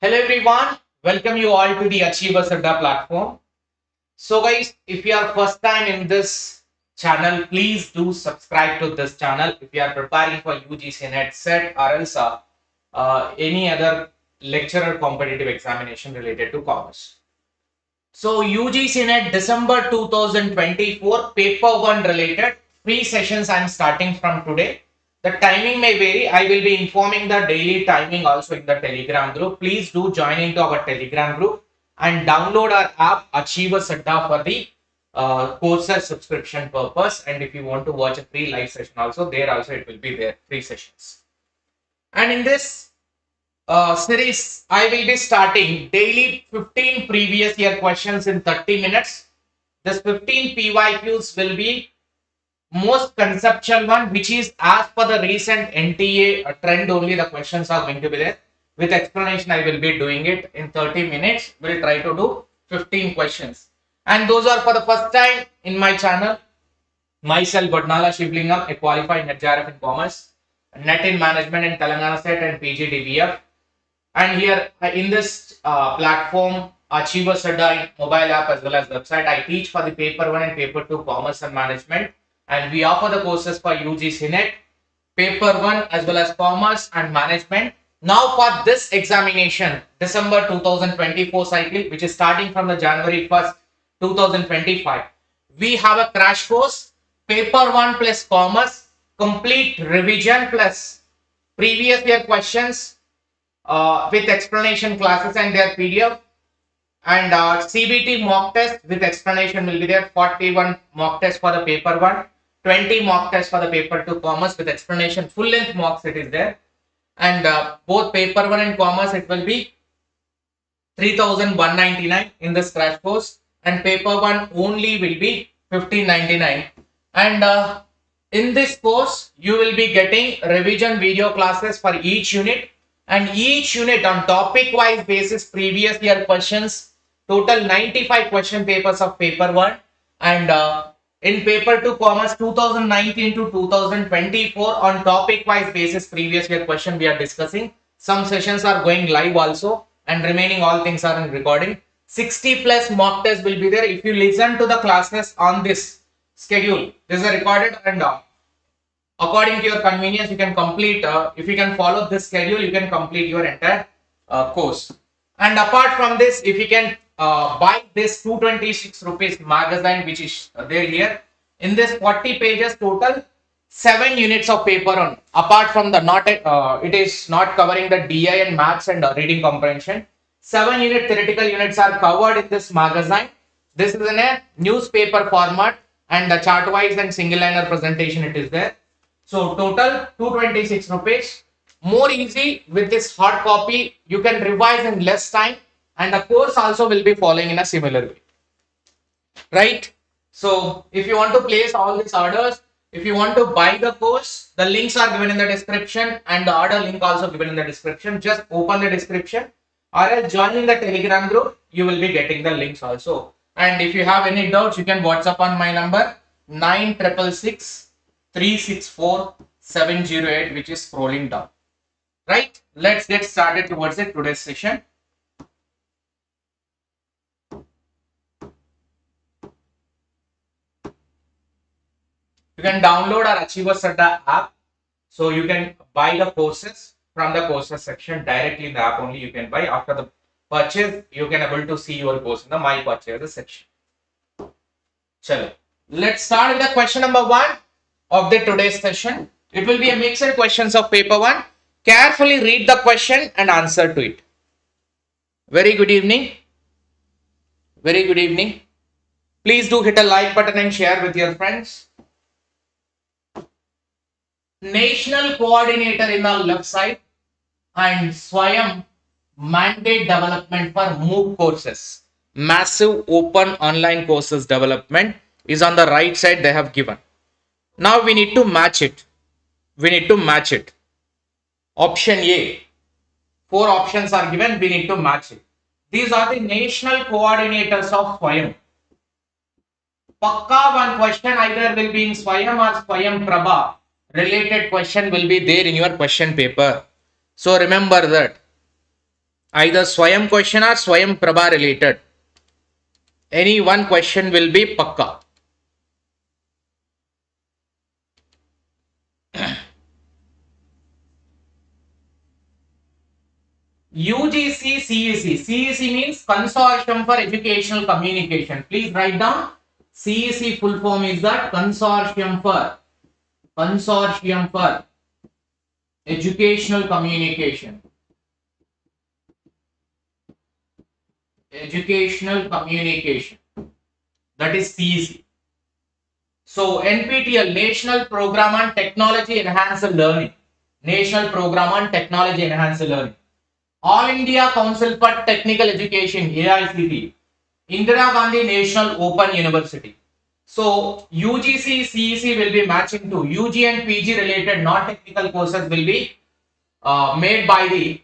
Hello everyone, welcome you all to the Achieversaddaugcnet platform. So guys, if you are first time in this channel, please do subscribe to this channel if you are preparing for UGC NET set or else any other lecturer competitive examination related to commerce. So UGC NET December 2024 paper 1 related 3 sessions I am starting from today. The timing may vary. I will be informing the daily timing also in the Telegram group. Please do join into our Telegram group and download our app Achieversaddaugcnet for the courses subscription purpose. And if you want to watch a free live session also, there also it will be there, 3 sessions. And in this series, I will be starting daily 15 previous year questions in 30 minutes. This 15 PYQs will be most conceptual one, which is as per the recent NTA trend only the questions are going to be there. With explanation, I will be doing it in 30 minutes. We'll try to do 15 questions. And those are for the first time in my channel. Myself, Vodnala Shivalingam, a qualified NET JRF in Commerce, NET in Management in Telangana State and PGDBF. And here in this platform, Achieversaddaugcnet mobile app as well as website, I teach for the paper 1 and paper 2 Commerce and Management. And we offer the courses for UGC NET, paper 1 as well as Commerce and Management. Now for this examination, December 2024 cycle, which is starting from the January 1st, 2025, we have a crash course, paper 1 plus Commerce, complete revision plus previous year questions with explanation classes and their PDF. And CBT mock test with explanation will be there, 41 mock tests for the paper 1. 20 mock tests for the paper 2 Commerce with explanation, full length mocks it is there. And both paper 1 and Commerce it will be 3,199 in this crash course, and paper 1 only will be 1,599. And in this course you will be getting revision video classes for each unit, and each unit on topic wise basis previous year questions, total 95 question papers of paper 1, and in paper 2 Commerce 2019 to 2024 on topic wise basis previous year question we are discussing. Some sessions are going live also, and remaining all things are in recording. 60 plus mock tests will be there. If you listen to the classes on this schedule, this is recorded, and according to your convenience you can complete, if you can follow this schedule you can complete your entire course. And apart from this, if you can buy this 226 rupees magazine which is there here, in this 40 pages total 7 units of paper on, apart from the it is not covering the DI and maths and reading comprehension. 7 unit theoretical units are covered in this magazine. This is in a newspaper format, and the chart wise and single liner presentation it is there. So total 226 rupees. More easy with this hard copy, you can revise in less time, and the course also will be following in a similar way, right? So if you want to place all these orders, if you want to buy the course, the links are given in the description, and the order link also given in the description. Just open the description or else join in the Telegram group, you will be getting the links also. And if you have any doubts, you can WhatsApp on my number 9666 364 708, which is scrolling down. Right, let's get started towards today's session. You can download our Achieversaddaugcnet app, so you can buy the courses from the courses section directly in the app only. You can buy. After the purchase, you can able to see your course in the My Purchases section. Chalo, let's start with the question number 1 of the today's session. It will be a mixed questions of paper 1. Carefully read the question and answer to it. Very good evening. Very good evening. Please do hit a like button and share with your friends. National coordinator in the left side and SWAYAM mandate development for MOOC courses. Massive open online courses development is on the right side they have given. Now we need to match it. Option A. 4 options are given. We need to match it. These are the national coordinators of SWAYAM. Pakka one question either will be in SWAYAM or SWAYAM Prabha. Related question will be there in your question paper. So remember that. Either SWAYAM question or SWAYAM Prabha related. Any one question will be Pakka. UGC CEC. CEC means Consortium for Educational Communication. Please write down. CEC full form is that Consortium for Educational Communication. Educational Communication. That is CEC. So NPTEL, National Program on Technology Enhanced Learning. National Program on Technology Enhanced Learning. All India Council for Technical Education, AICTE. Indira Gandhi National Open University. So UGC CEC will be matching to UG and PG related non-technical courses will be made by the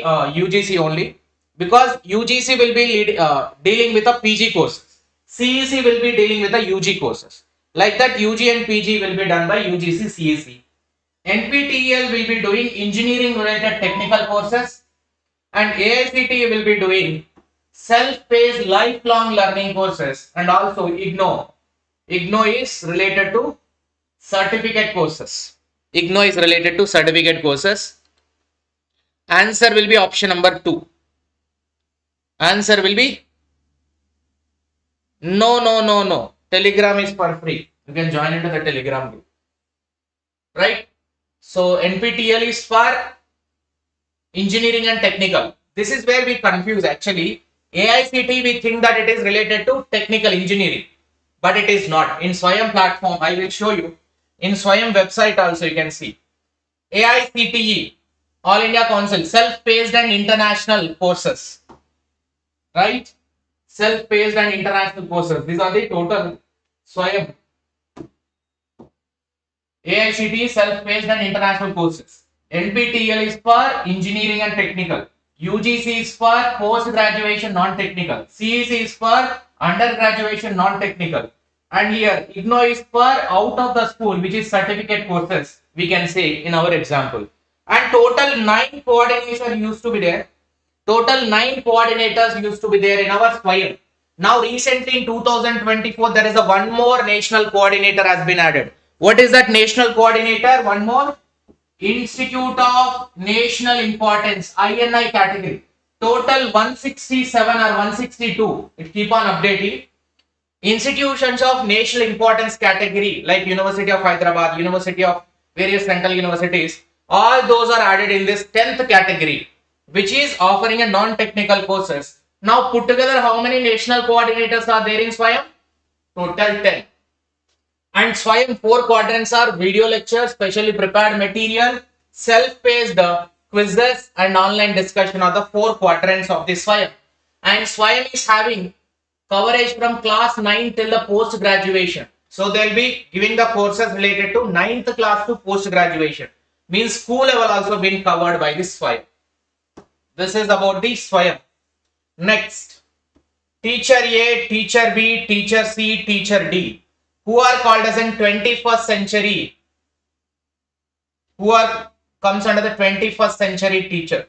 UGC only, because UGC will be dealing with the PG courses. CEC will be dealing with the UG courses. Like that, UG and PG will be done by UGC CEC. NPTEL will be doing engineering related technical courses, and AICTE will be doing self-paced lifelong learning courses, and also 𝐼GNOU. 𝐼GNOU is related to certificate courses. 𝐼GNOU is related to certificate courses. Answer will be option number 2. Answer will be no. Telegram is for free. You can join into the Telegram group. Right? So NPTEL is for engineering and technical. This is where we confuse actually. AICTE we think that it is related to technical engineering, but it is not. In SWAYAM platform, I will show you. In SWAYAM website also you can see. AICTE, All India Council, self-paced and international courses. Right? Self-paced and international courses. These are the total SWAYAM. AICTE, self-paced and international courses. NPTEL is for engineering and technical. UGC is for post-graduation non-technical. CEC is for undergraduation non-technical. And here 𝐼GNOU is for out of the school, which is certificate courses, we can say in our example. And total 9 coordinators used to be there. Total 9 coordinators used to be there in our SWAYAM. Now recently in 2024 there is a one more national coordinator has been added. What is that national coordinator? One more. Institute of National Importance, INI category. Total 167 or 162. It keep on updating. Institutions of National Importance category like University of Hyderabad, University of various central universities. All those are added in this 10th category, which is offering a non-technical courses. Now put together how many national coordinators are there in SWAYAM? Total 10. And SWAYAM 4 quadrants are video lectures, specially prepared material, self-paced quizzes and online discussion are the 4 quadrants of this SWAYAM. And SWAYAM is having coverage from class 9 till the post-graduation. So they will be giving the courses related to 9th class to post-graduation. Means school level also been covered by this SWAYAM. This is about the SWAYAM. Next, Teacher A, Teacher B, Teacher C, Teacher D. Who are called as in 21st century, comes under the 21st century teacher.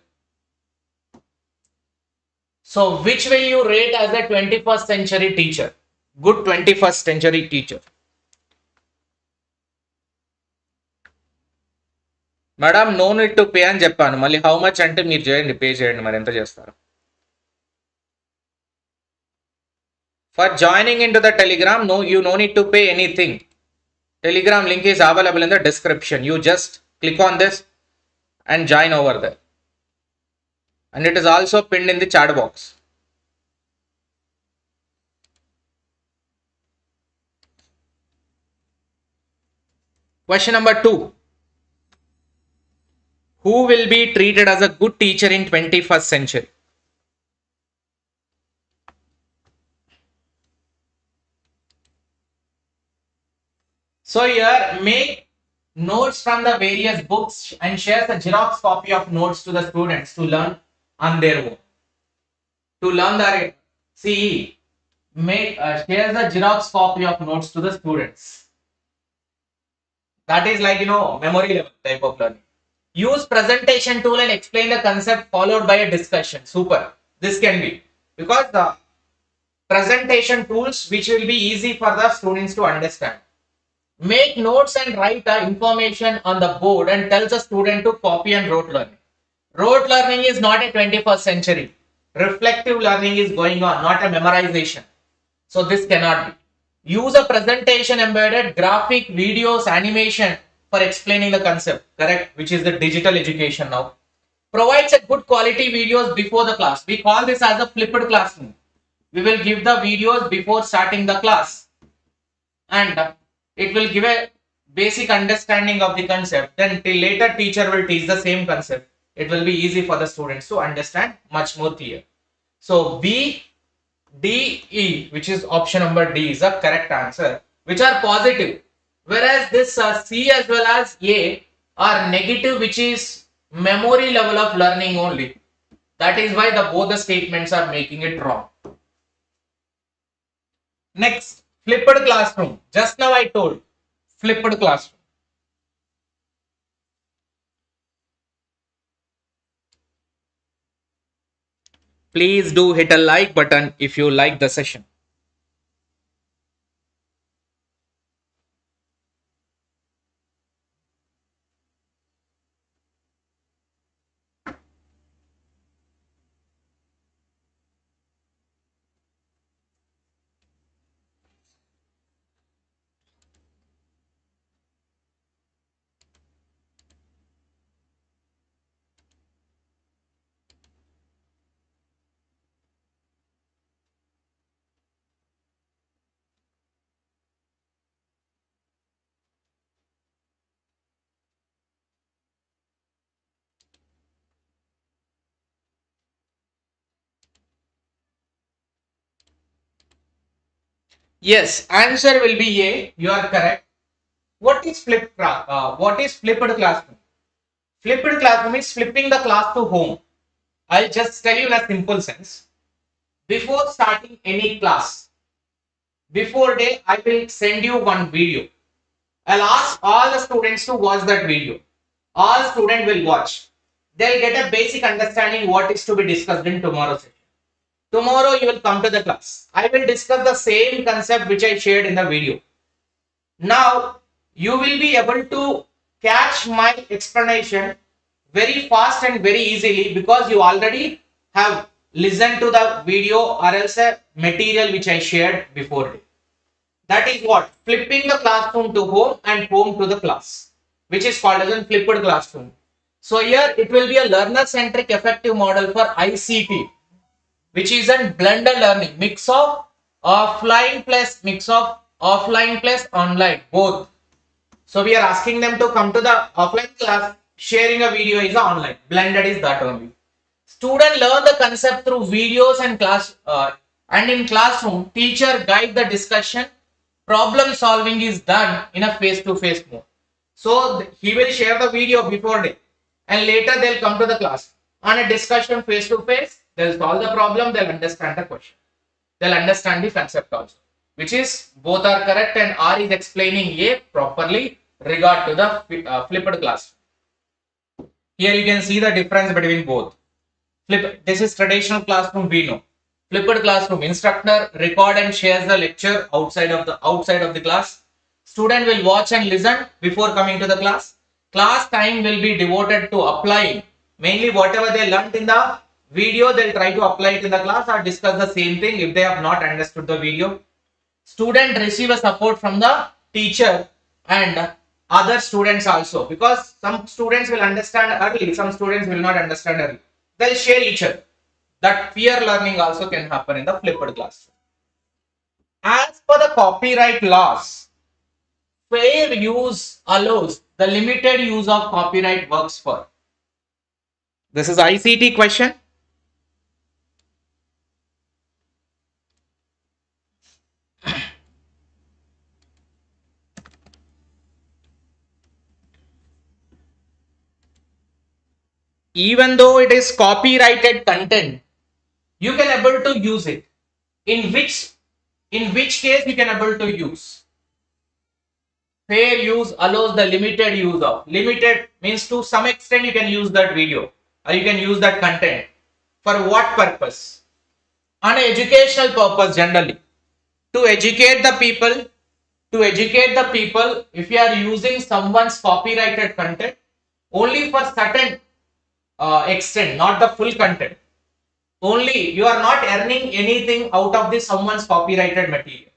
So which will you rate as a 21st century teacher? Good 21st century teacher. Madam, no need to pay అని చెప్పాను. మళ్ళీ how much అంటే మీరు చేయండి, pay చేయండి, మరి ఎంత చేస్తారు. For joining into the Telegram, no, you no need to pay anything. Telegram link is available in the description. You just click on this and join over there. And it is also pinned in the chat box. Question number 2. Who will be treated as a good teacher in 21st century? So here, make notes from the various books and share the Xerox copy of notes to the students to learn on their own. To learn the CE, share the Xerox copy of notes to the students. That is like, memory level type of learning. Use presentation tool and explain the concept followed by a discussion. Super. This can be because the presentation tools which will be easy for the students to understand. Make notes and write the information on the board and tell the student to copy and rote learning. Rote learning is not a 21st century. Reflective learning is going on, not a memorization. So this cannot be. Use a presentation embedded graphic, videos, animation for explaining the concept, correct? Which is the digital education now. Provides a good quality videos before the class. We call this as a flipped classroom. We will give the videos before starting the class. And it will give a basic understanding of the concept. Then till later teacher will teach the same concept. It will be easy for the students to understand much more clear. So B, D, E, which is option number D, is the correct answer, which are positive. Whereas this C as well as A are negative, which is memory level of learning only. That is why both the statements are making it wrong. Next, flipped classroom. Just now I told flipped classroom. Please do hit a like button if you like the session. Yes, answer will be A. You are correct. What is flipped classroom? Flipped classroom is flipping the class to home. I'll just tell you in a simple sense. Before starting any class, before day, I will send you one video. I'll ask all the students to watch that video. All students will watch. They'll get a basic understanding what is to be discussed in tomorrow's session. Tomorrow you will come to the class. I will discuss the same concept which I shared in the video. Now you will be able to catch my explanation very fast and very easily because you already have listened to the video or else a material which I shared before. That is what? Flipping the classroom to home and home to the class, which is called as a flipped classroom. So here it will be a learner-centric effective model for ICT, which is a blended learning, mix of offline plus online, both. So we are asking them to come to the offline class, sharing a video is online, blended is that only. Student learn the concept through videos and class, and in classroom, teacher guide the discussion. Problem solving is done in a face-to-face mode. So he will share the video before day, and later they'll come to the class on a discussion face-to-face. They'll solve the problem. They'll understand the question. They'll understand the concept also, which is both are correct, and R is explaining A properly regard to the flipped class. Here you can see the difference between both. This is traditional classroom, we know. Flipped classroom, instructor record and shares the lecture outside of the class. Student will watch and listen before coming to the class. Class time will be devoted to applying mainly whatever they learnt in the video. They'll try to apply it in the class or discuss the same thing if they have not understood the video. Student receive a support from the teacher and other students also, because some students will understand early, some students will not understand early. They'll share each other. That peer learning also can happen in the flipped classroom. As per the copyright laws, fair use allows the limited use of copyright works for. This is ICT question. Even though it is copyrighted content, you can able to use it. In which case you can able to use? Fair use allows the limited use of. Limited means to some extent you can use that video or you can use that content. For what purpose? On an educational purpose generally. To educate the people. To educate the people, if you are using someone's copyrighted content, only for certain extent, not the full content. Only you are not earning anything out of this someone's copyrighted material.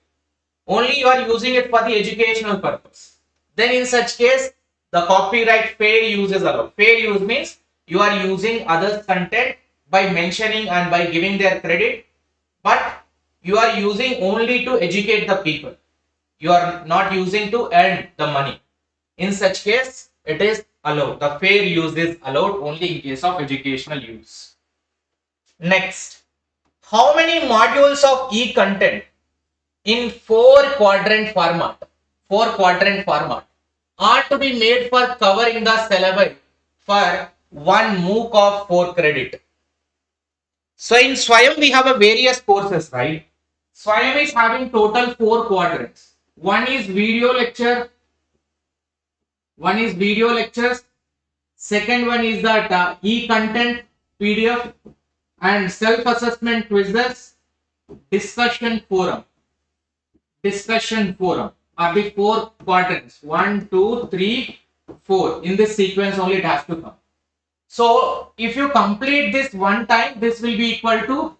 Only you are using it for the educational purpose. Then in such case, the copyright fair use is allowed. Fair use means you are using others' content by mentioning and by giving their credit, but you are using only to educate the people. You are not using to earn the money. In such case, it is allowed. The fair use is allowed only in case of educational use. Next, how many modules of e-content in 4-quadrant format are to be made for covering the syllabus for one MOOC of 4 credit? So in SWAYAM we have a various courses, right? SWAYAM is having total 4 quadrants. One is video lectures. Second one is that e-content PDF and self-assessment quizzes, discussion forum are the 4 quadrants. 1, 2, 3, 4. In this sequence only it has to come. So if you complete this one time, this will be equal to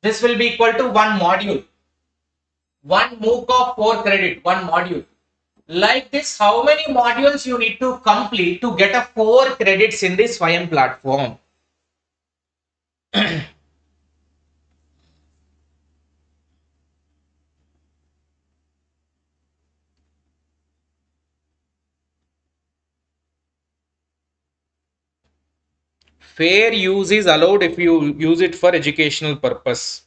one module. One MOOC of 4 credit, one module. Like this, how many modules you need to complete to get a 4 credits in this SWAYAM platform? Fair use is allowed if you use it for educational purpose.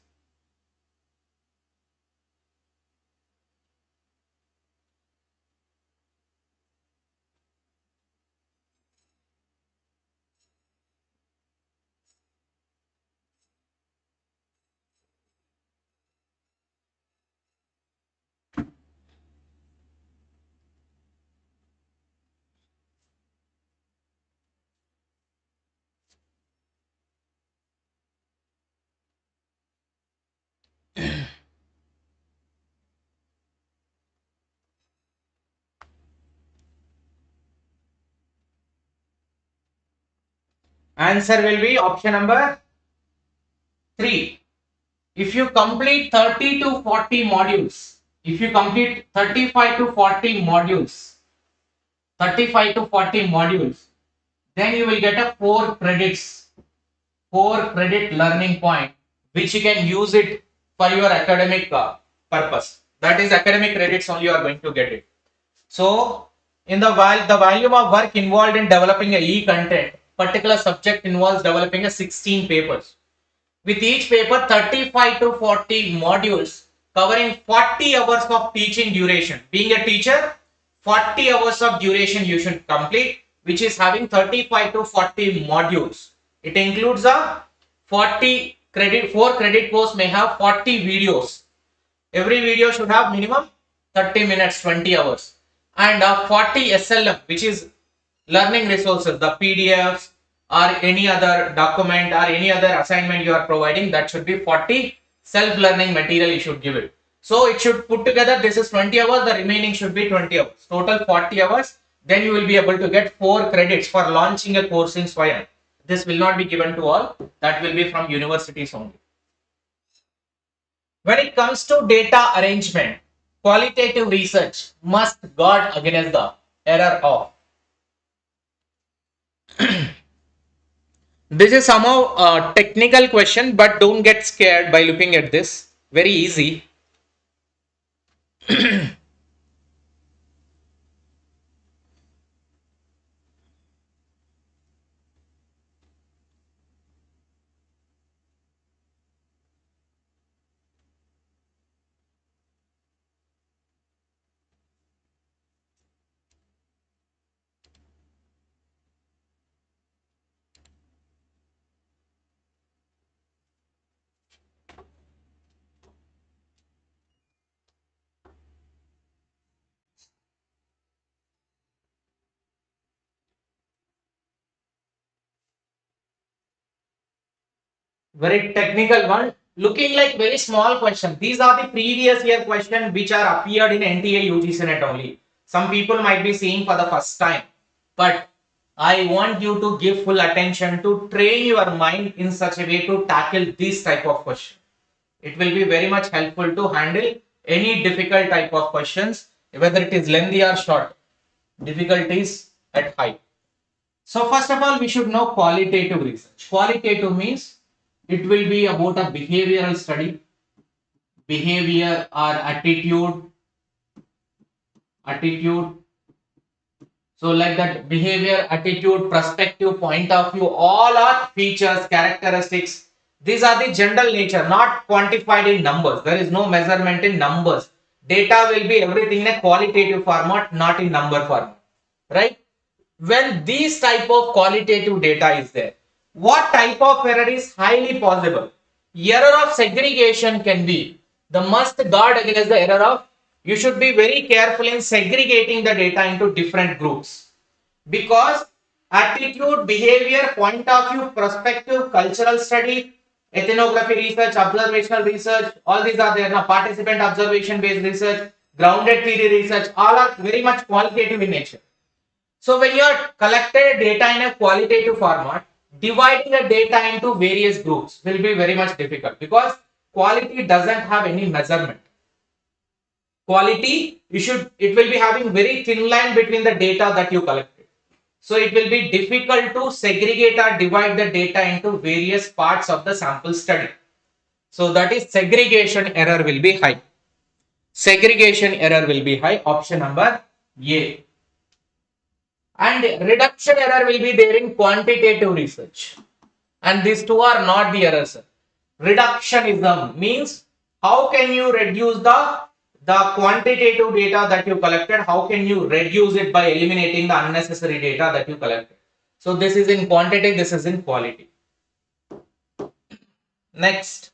Answer will be option number 3. If you complete 30 to 40 modules, if you complete 35 to 40 modules, then you will get a 4 credit learning point, which you can use it for your academic purpose. That is academic credits only you are going to get it. So in the volume of work involved in developing a e-content, particular subject involves developing a 16 papers. With each paper 35 to 40 modules covering 40 hours of teaching duration. Being a teacher, 40 hours of duration you should complete, which is having 35 to 40 modules. It includes a 40 credit, 4 credit course may have 40 videos. Every video should have minimum 30 minutes, 20 hours. And 40 SLM, which is learning resources, the PDFs or any other document or any other assignment you are providing, that should be 40 self-learning material you should give it. So it should put together, this is 20 hours, the remaining should be 20 hours. Total 40 hours, then you will be able to get 4 credits for launching a course in SWAYAM. This will not be given to all, that will be from universities only. When it comes to data arrangement, qualitative research must guard against the error of. This is somehow a technical question, but don't get scared by looking at this. Very easy. Very technical one, looking like very small question. These are the previous year questions which are appeared in NTA UGC net only. Some people might be seeing for the first time, but I want you to give full attention to train your mind in such a way to tackle this type of question. It will be very much helpful to handle any difficult type of questions, whether it is lengthy or short. Difficulties at high. So first of all, we should know qualitative research. Qualitative means it will be about a behavioral study, behavior or attitude. So like that behavior, attitude, perspective, point of view, all are features, characteristics. These are the general nature, not quantified in numbers. There is no measurement in numbers. Data will be everything in a qualitative format, not in number format, right? When these type of qualitative data is there, what type of error is highly possible? Error of segregation can be the must guard against the error of. You should be very careful in segregating the data into different groups, because attitude, behavior, point of view, perspective, cultural study, ethnography research, observational research, all these are there. Now participant observation based research, grounded theory research, all are very much qualitative in nature. So when you are collected data in a qualitative format, dividing the data into various groups will be very much difficult, because quality doesn't have any measurement. Quality, it will be having very thin line between the data that you collected. So it will be difficult to segregate or divide the data into various parts of the sample study. So that is segregation error will be high. Segregation error will be high. Option number A. And reduction error will be there in quantitative research. And these two are not the errors. Reductionism means how can you reduce the quantitative data that you collected, how can you reduce it by eliminating the unnecessary data that you collected. So this is in quantity, this is in quality. Next,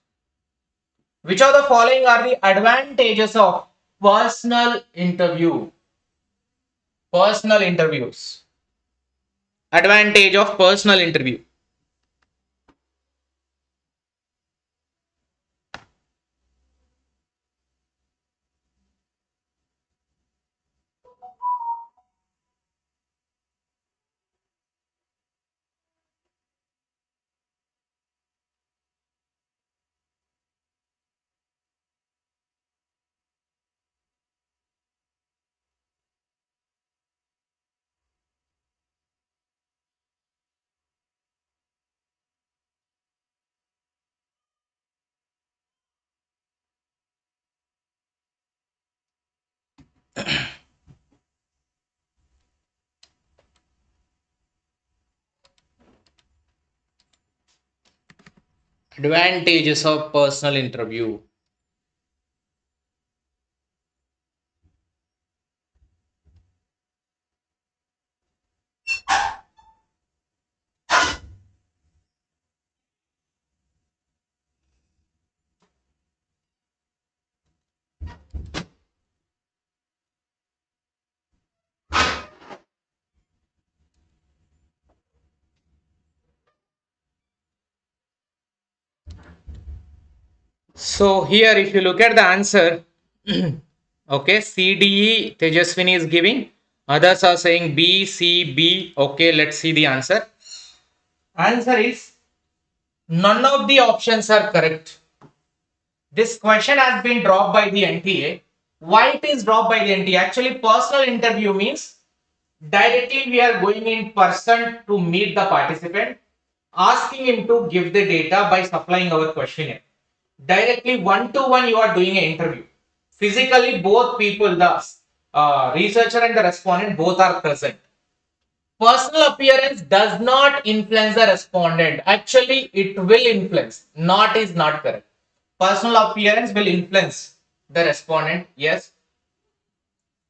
which of the following are the advantages of personal interview? Personal interviews. Advantage of personal interview. Advantages of personal interview. So here if you look at the answer, okay, CDE Tejaswini is giving, others are saying B, C, B. Okay, let's see the answer. Answer is none of the options are correct. This question has been dropped by the NTA. Why it is dropped by the NT? Actually, personal interview means directly we are going in person to meet the participant, asking him to give the data by supplying our questionnaire. Directly one to one, you are doing an interview. Physically, both people, the researcher and the respondent, both are present. Personal appearance does not influence the respondent. Actually, it will influence. Not is not correct. Personal appearance will influence the respondent. Yes,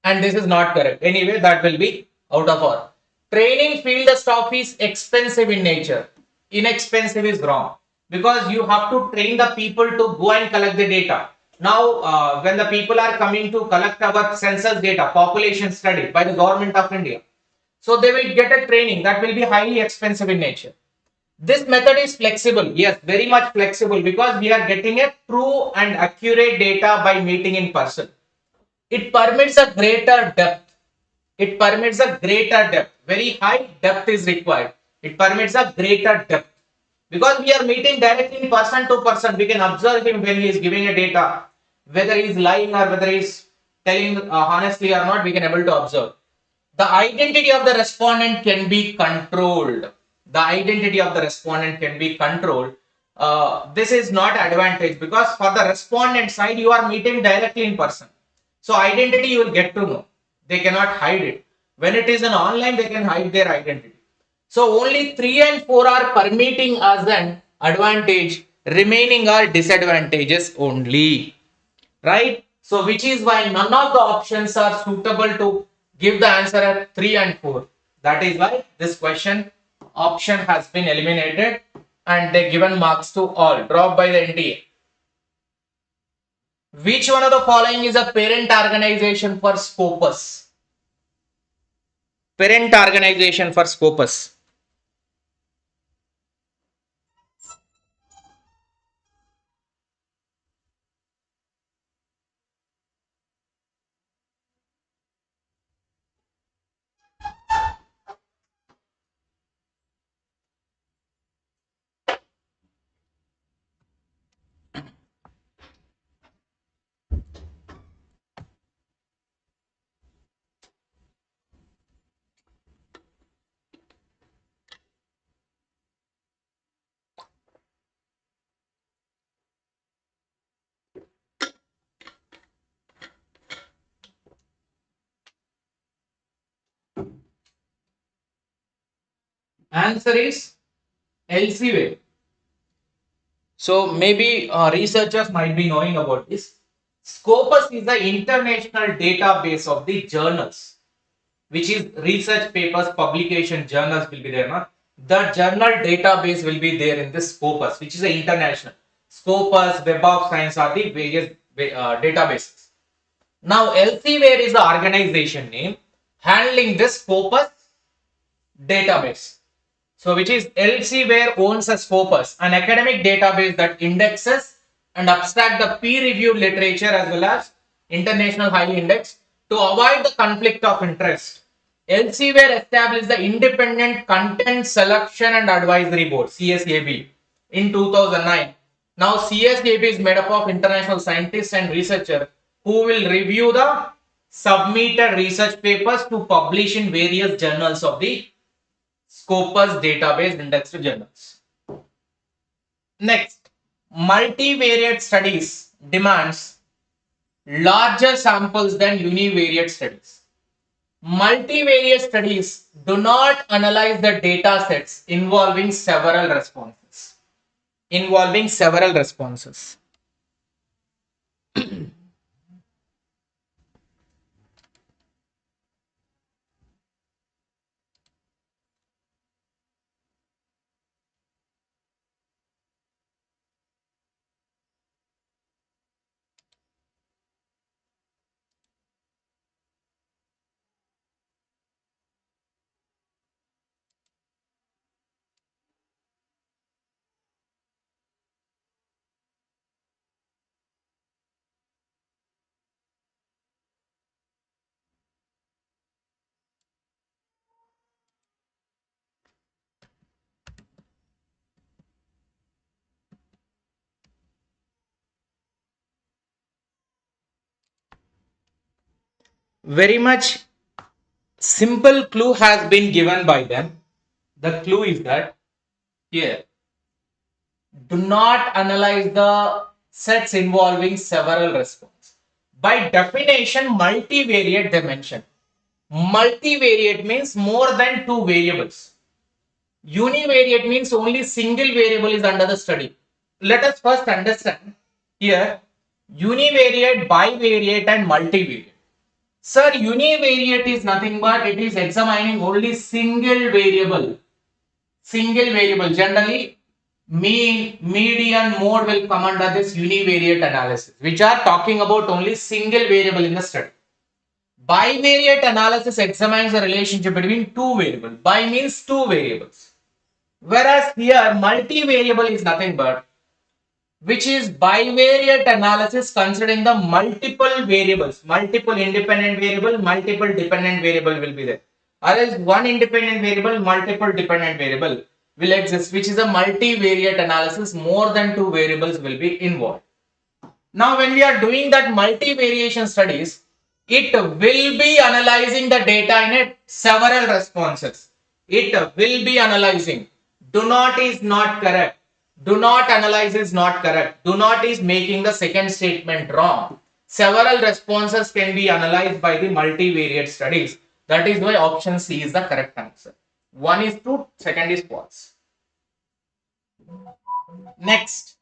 and this is not correct. Anyway, that will be out of order. Training field staff is expensive in nature. Inexpensive is wrong because you have to train the people to go and collect the data. Now, when the people are coming to collect our census data, population study by the government of India, so they will get a training that will be highly expensive in nature. This method is flexible. Yes, very much flexible because we are getting a true and accurate data by meeting in person. It permits a greater depth. It permits a greater depth. Very high depth is required. It permits a greater depth. Because we are meeting directly person to person, we can observe him when he is giving a data, whether he is lying or whether he is telling honestly or not, we can able to observe. The identity of the respondent can be controlled. The identity of the respondent can be controlled. This is not advantage because for the respondent side, you are meeting directly in person. So identity you will get to know. They cannot hide it. When it is an online, they can hide their identity. So only 3 and 4 are permitting as an advantage. Remaining are disadvantages only. Right? So which is why none of the options are suitable to give the answer at 3 and 4. That is why this question option has been eliminated and they given marks to all. Dropped by the NTA. Which one of the following is a parent organization for Scopus? Parent organization for Scopus. Answer is Elsevier. So maybe researchers might be knowing about this. Scopus is the international database of the journals, which is research papers, publication journals will be there. No? The journal database will be there in this Scopus, which is the international. Scopus, Web of Science are the various databases. Now, Elsevier is the organization name handling this Scopus database. So, which is Elsevier owns a Scopus, an academic database that indexes and abstract the peer-reviewed literature as well as international highly indexed to avoid the conflict of interest. Elsevier established the Independent Content Selection and Advisory Board (CSAB) in 2009. Now, CSAB is made up of international scientists and researchers who will review the submitted research papers to publish in various journals of the Scopus database indexed journals. Next, multivariate studies demands larger samples than univariate studies. Multivariate studies do not analyze the data sets involving several responses. Involving several responses. Very much simple clue has been given by them. The clue is that here, do not analyze the sets involving several responses. By definition, multivariate dimension. Multivariate means more than two variables. Univariate means only single variable is under the study. Let us first understand here univariate, bivariate and multivariate. Sir, univariate is nothing but it is examining only single variable. Single variable. Generally, mean, median, mode will come under this univariate analysis, which are talking about only single variable in the study. Bivariate analysis examines the relationship between two variables. Bi means two variables. Whereas here multivariable is nothing but which is bivariate analysis considering the multiple variables, multiple independent variable, multiple dependent variable will be there. Otherwise, one independent variable, multiple dependent variable will exist, which is a multivariate analysis. More than two variables will be involved. Now, when we are doing that multivariation studies, it will be analyzing the data in several responses. It will be analyzing. Do not is not correct. Do not analyze is not correct. Do not is making the second statement wrong. Several responses can be analyzed by the multivariate studies. That is why option C is the correct answer. One is true, second is false. Next,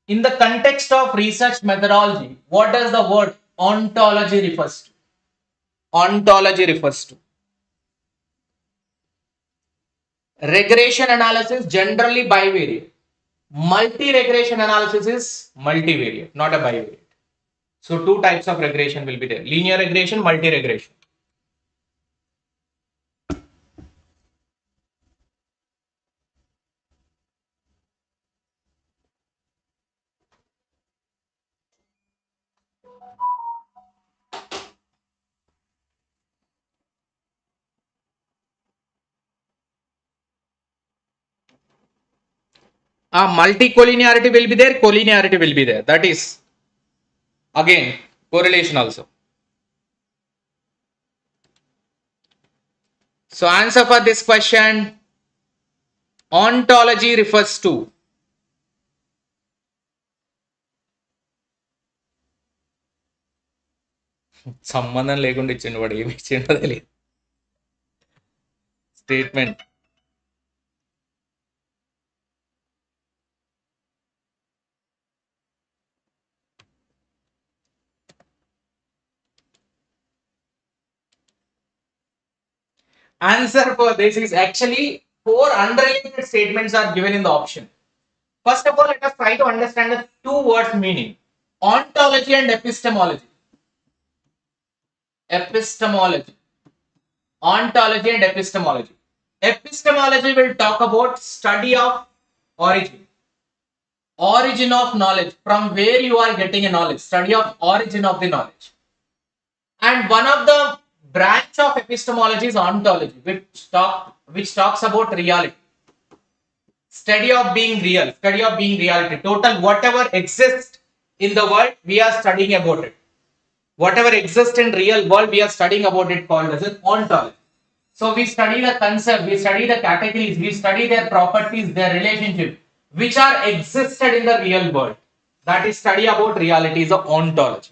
in the context of research methodology, what does the word ontology refers to? Ontology refers to regression analysis, generally bivariate. Multi-regression analysis is multivariate, not a bivariate. So two types of regression will be there: linear regression, multi-regression. Multi-collinearity will be there, collinearity will be there. That is again correlation also. So answer for this question, ontology refers to సంబంధం లేకుండా ఇచ్చిండు వాడు ఏమి ఇచ్చిండో తెలియదు statement. Answer for this is actually four unrelated statements are given in the option. First of all, let us try to understand the two words meaning: ontology and epistemology. Epistemology, ontology and epistemology. Epistemology will talk about study of origin, origin of knowledge, from where you are getting a knowledge, study of origin of the knowledge. And one of the branch of epistemology is ontology, which talks about reality, study of being real, study of being reality. Total whatever exists in the world, we are studying about it. Whatever exists in real world, we are studying about it, called as an ontology. So we study the concept, we study the categories, we study their properties, their relationship, which are existed in the real world. That is study about reality is a ontology.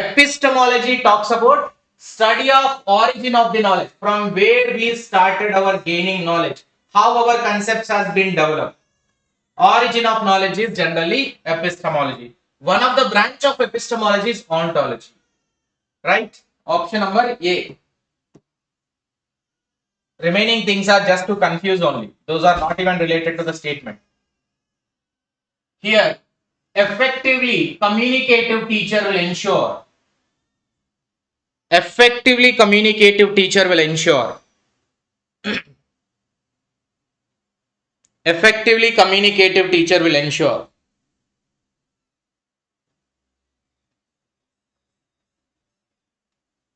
Epistemology talks about study of origin of the knowledge, from where we started our gaining knowledge, how our concepts has been developed. Origin of knowledge is generally epistemology. One of the branch of epistemology is ontology. Right? Option number A. Remaining things are just to confuse only. Those are not even related to the statement. Here, effectively communicative teacher will ensure. Effectively communicative teacher will ensure. Effectively communicative teacher will ensure.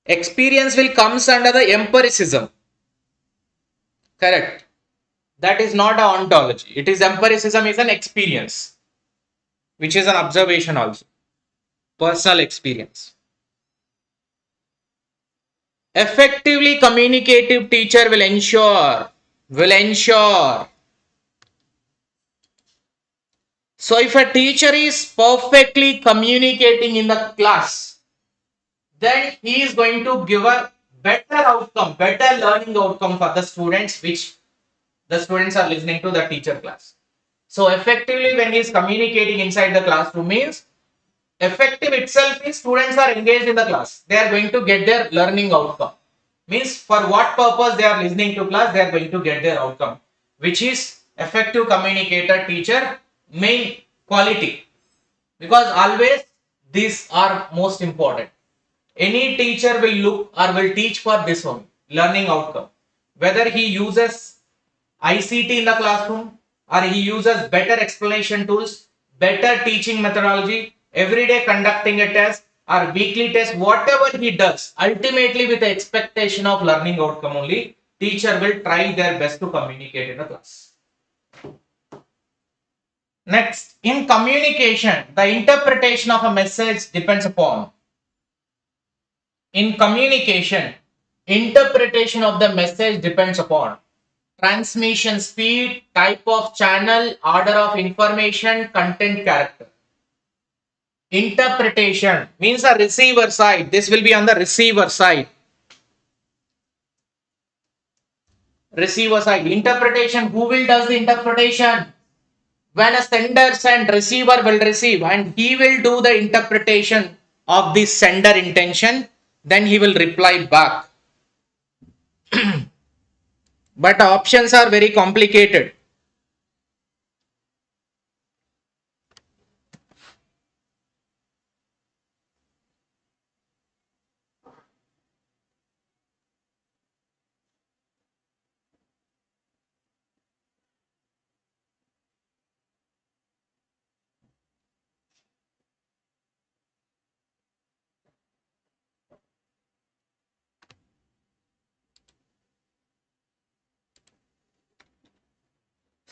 Experience will comes under the empiricism. Correct. That is not an ontology. It is empiricism is an experience, which is an observation also. Personal experience. Effectively communicative teacher will ensure. So if a teacher is perfectly communicating in the class, then he is going to give a better outcome, better learning outcome for the students, which the students are listening to the teacher class. So effectively when he is communicating inside the classroom means effective itself is students are engaged in the class. They are going to get their learning outcome. Means for what purpose they are listening to class, they are going to get their outcome, which is effective communicator teacher main quality. Because always these are most important. Any teacher will look or will teach for this one learning outcome. Whether he uses ICT in the classroom or he uses better explanation tools, better teaching methodology, everyday conducting a test or weekly test, whatever he does, ultimately with the expectation of learning outcome only, teacher will try their best to communicate in the class. Next, in communication, the interpretation of a message depends upon. In communication, interpretation of the message depends upon transmission speed, type of channel, order of information, content character. Interpretation means the receiver side. This will be on the receiver side. Receiver side. Interpretation. Who will does the interpretation? When a sender sends, receiver will receive and he will do the interpretation of the sender intention. Then he will reply back. But options are very complicated.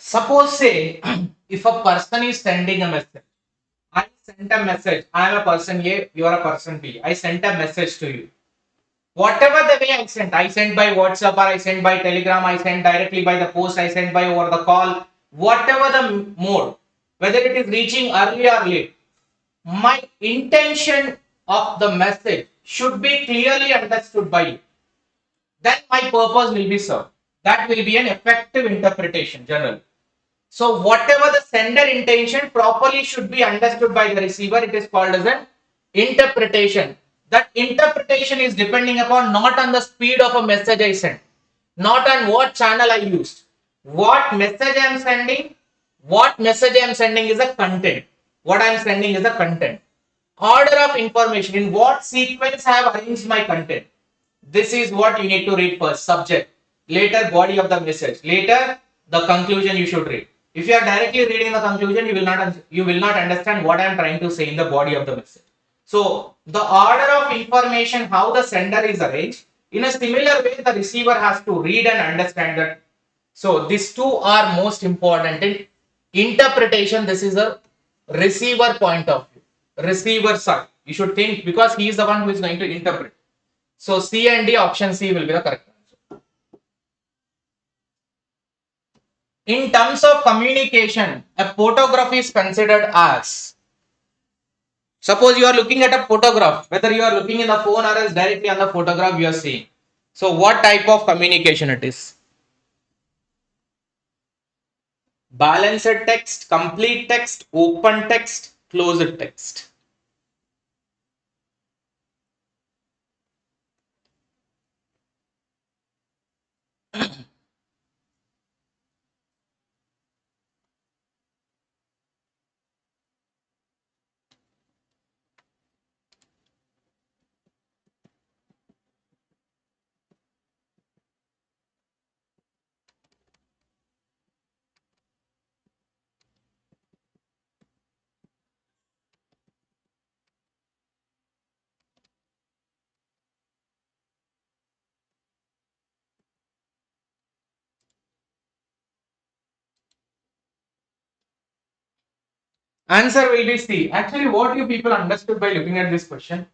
Suppose say if a person is sending a message, I sent a message, I am a person A, you are a person B. I sent a message to you. Whatever the way I sent by WhatsApp or I sent by Telegram, I sent directly by the post, I sent by over the call, whatever the mode, whether it is reaching early or late, my intention of the message should be clearly understood by you. Then my purpose will be served. That will be an effective interpretation generally. So whatever the sender intention properly should be understood by the receiver, it is called as an interpretation. That interpretation is depending upon not on the speed of a message I sent, not on what channel I used, what message I am sending. What message I am sending is a content. What I am sending is a content. Order of information, in what sequence I have arranged my content. This is what you need to read first. Subject, later body of the message, later the conclusion you should read. If you are directly reading the conclusion, you will not understand what I am trying to say in the body of the message. So the order of information, how the sender is arranged, in a similar way the receiver has to read and understand that. So these two are most important in interpretation. This is a receiver point of view, receiver side. You should think, because he is the one who is going to interpret. So C and D, option C will be the correct answer. In terms of communication, a photograph is considered as. Suppose you are looking at a photograph, whether you are looking in the phone or else directly on the photograph you are seeing. So what type of communication it is? Balanced text, complete text, open text, closed text. Answer will be C. Actually, what you people understood by looking at this question?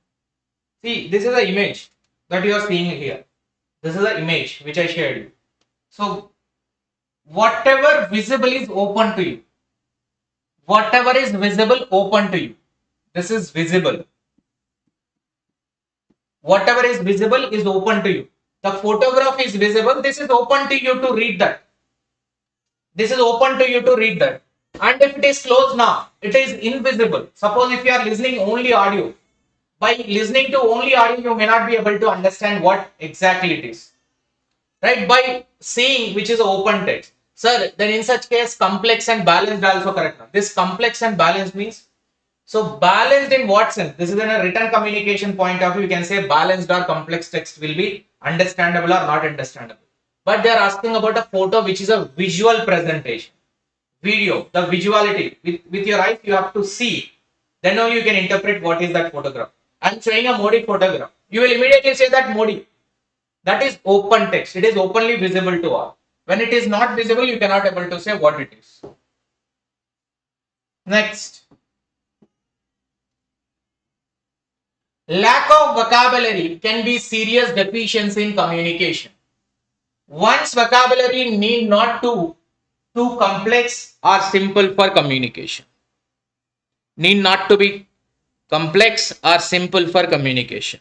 See, this is an image. that you are seeing here. This is the image which I shared you. So whatever visible is open to you. Whatever is visible open to you. This is visible. Whatever is visible is open to you. The photograph is visible. This is open to you to read that. This is open to you to read that. And if it is closed now, it is invisible. Suppose if you are listening only audio, by listening to only audio, you may not be able to understand what exactly it is. Right? By seeing, which is open text. Sir, then in such case, complex and balanced also correct. This complex and balanced means, so balanced in what sense? This is in a written communication point of view. You can say balanced or complex text will be understandable or not understandable. But they are asking about a photo which is a visual presentation. Video, the visuality. With your eyes, you have to see. Then now you can interpret what is that photograph. I am showing a Modi photograph. You will immediately say that Modi. That is open text. It is openly visible to all. When it is not visible, you cannot able to say what it is. Next. Lack of vocabulary can be serious deficiency in communication. One's vocabulary need not to too complex or simple for communication. Need not to be complex or simple for communication.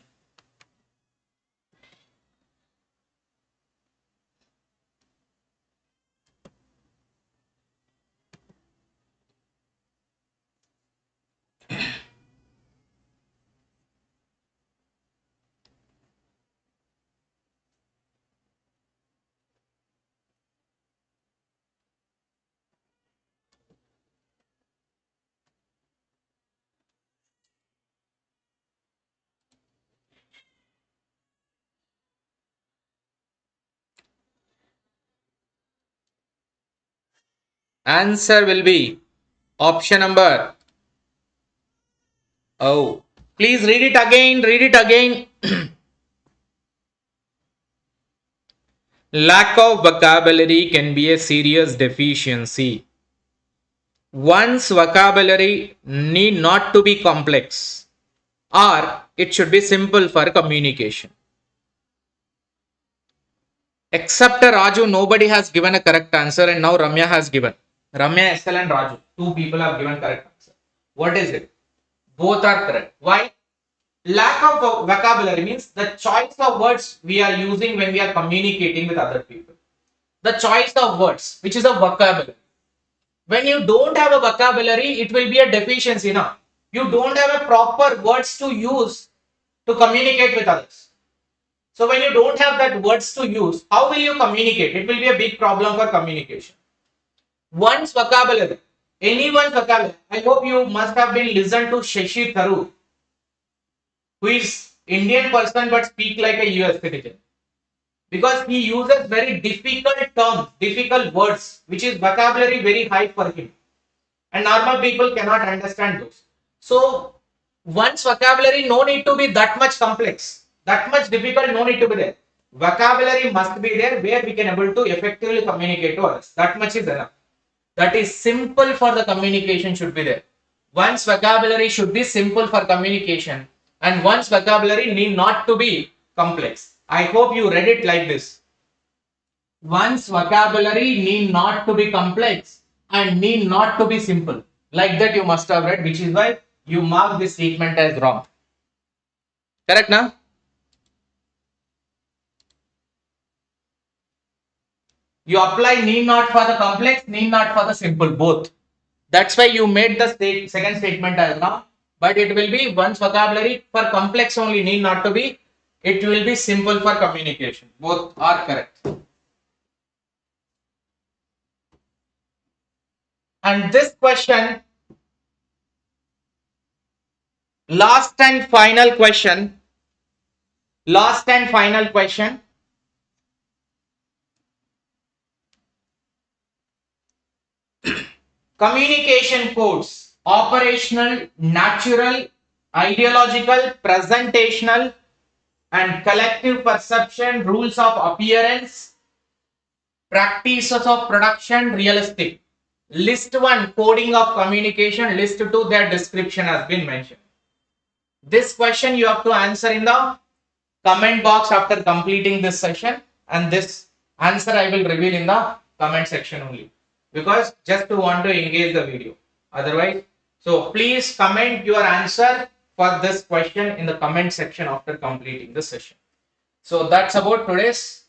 Answer will be option number. Oh, please read it again. Read it again. Lack of vocabulary can be a serious deficiency. One's vocabulary need not to be complex, or it should be simple for communication. Except Raju, nobody has given a correct answer, and now Ramya has given. Ramya, SL and Raju, two people have given correct answer. What is it? Both are correct. Why? Lack of vocabulary means the choice of words we are using when we are communicating with other people. The choice of words, which is a vocabulary. When you don't have a vocabulary, it will be a deficiency now. You don't have a proper words to use to communicate with others. So when you don't have that words to use, how will you communicate? It will be a big problem for communication. One's vocabulary, anyone's vocabulary. I hope you must have been listened to Shashi Tharoor, who is Indian person but speak like a US citizen. Because he uses very difficult terms, difficult words, which is vocabulary very high for him. And normal people cannot understand those. So one's vocabulary no need to be that much complex, that much difficult, no need to be there. Vocabulary must be there where we can able to effectively communicate to others. That much is enough. That is simple for the communication should be there. One's vocabulary should be simple for communication, and one's vocabulary need not to be complex. I hope you read it like this. One's vocabulary need not to be complex and need not to be simple. Like that you must have read, which is why you mark this statement as wrong. Correct now? You apply need not for the complex, need not for the simple, both. That's why you made the second statement as wrong. But it will be one's vocabulary for complex only, need not to be. It will be simple for communication. Both are correct. And this question, last and final question. Communication codes: operational, natural, ideological, presentational, and collective perception, rules of appearance, practices of production, realistic. List 1, coding of communication. List 2, their description has been mentioned. This question you have to answer in the comment box after completing this session, and this answer I will reveal in the comment section only, because just to want to engage the video. Otherwise, so please comment your answer for this question in the comment section after completing the session. So that's about today's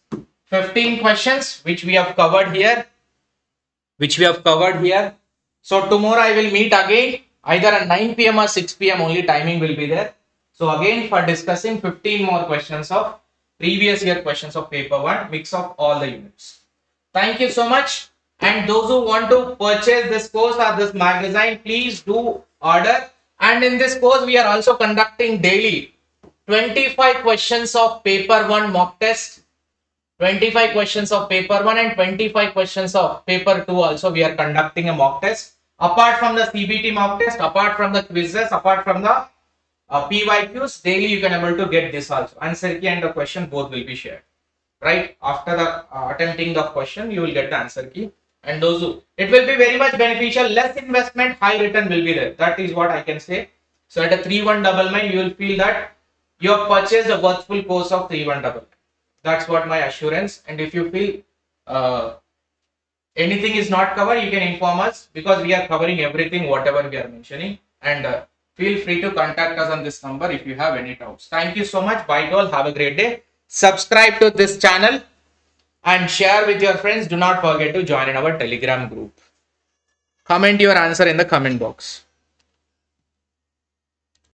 15 questions which we have covered here. So tomorrow I will meet again either at 9 p.m. or 6 p.m. only timing will be there. So again for discussing 15 more questions of previous year questions of paper 1, mix of all the units. Thank you so much. And those who want to purchase this course or this magazine, please do order. And in this course, we are also conducting daily 25 questions of paper 1 mock test, 25 questions of paper 1 and 25 questions of paper 2 also we are conducting a mock test. Apart from the CBT mock test, apart from the quizzes, apart from the PYQs, daily you can able to get this also. Answer key and the question both will be shared. Right? After the attempting the question, you will get the answer key. And those who, it will be very much beneficial. Less investment, high return will be there. That is what I can say. So at a 3-199, you will feel that you have purchased a worthful course of 3-199. That's what my assurance. And if you feel anything is not covered, you can inform us, because we are covering everything whatever we are mentioning. And feel free to contact us on this number if you have any doubts. Thank you so much. Bye to all. Have a great day. Subscribe to this channel and share with your friends. Do not forget to join in our Telegram group. Comment your answer in the comment box.